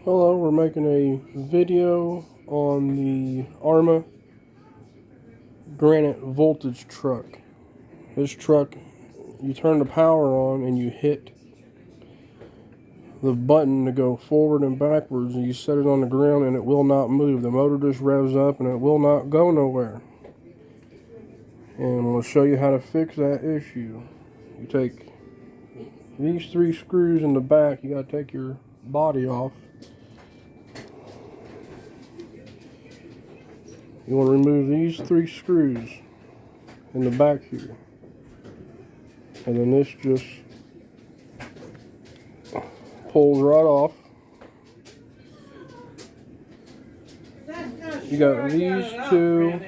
Hello, we're making a video on the Arrma Granite Voltage truck. This truck, you turn the power on and you hit the button to go forward and backwards, and you set it on the ground and it will not move. The motor just revs up and it will not go nowhere. And we'll show you how to fix that issue. You take these 3 screws in the back, you got to take your body off. You want to remove these 3 screws in the back here. And then this just pulls right off. You got these 2.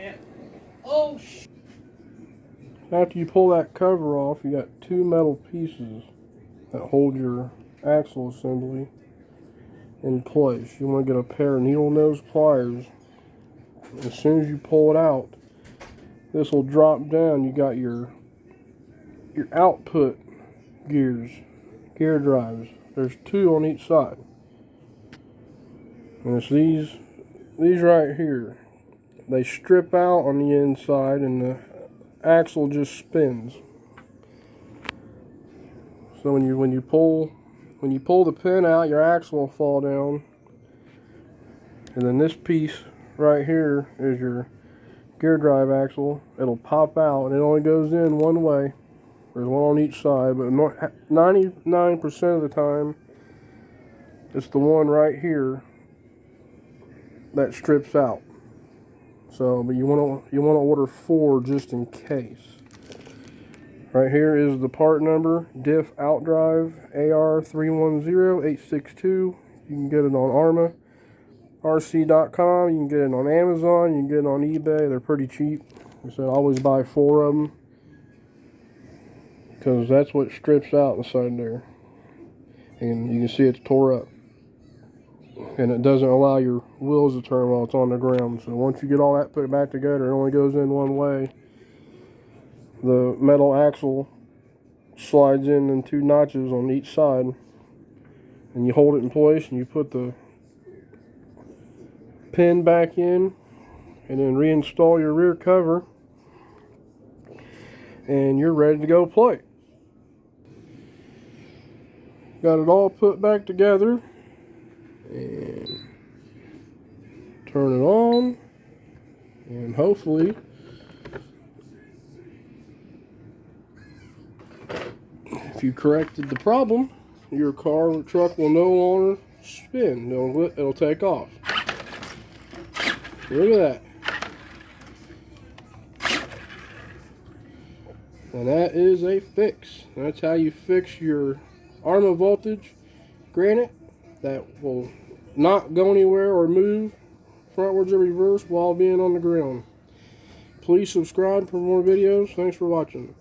After you pull that cover off, you got 2 metal pieces that hold your axle assembly in place. You want to get a pair of needle nose pliers. As soon as you pull it out, this will drop down. You got your output gear drives. There's 2 on each side, and it's these right here. They strip out on the inside, and the axle just spins. So when you pull the pin out, your axle will fall down, and then this piece right here is your gear drive axle. It'll pop out, and it only goes in one way. There's one on each side, but 99% of the time, it's the one right here that strips out. So, but you want to order 4 just in case. Right here is the part number: diff outdrive AR310862. You can get it on Arrma. RC.com. You can get it on Amazon. You can get it on eBay. They're pretty cheap. I said always buy 4 of them, because that's what strips out inside there. And you can see it's tore up. And it doesn't allow your wheels to turn while it's on the ground. So once you get all that put back together, it only goes in one way. The metal axle slides in 2 notches on each side. And you hold it in place, and you put the pin back in, and then reinstall your rear cover, and you're ready to go play. Got it all put back together, and turn it on, and hopefully if you corrected the problem, your car or truck will no longer spin. It'll take off. Look at that. And that is a fix. That's how you fix your Arrma Voltage Granite that will not go anywhere or move frontwards or reverse while being on the ground. Please subscribe for more videos. Thanks for watching.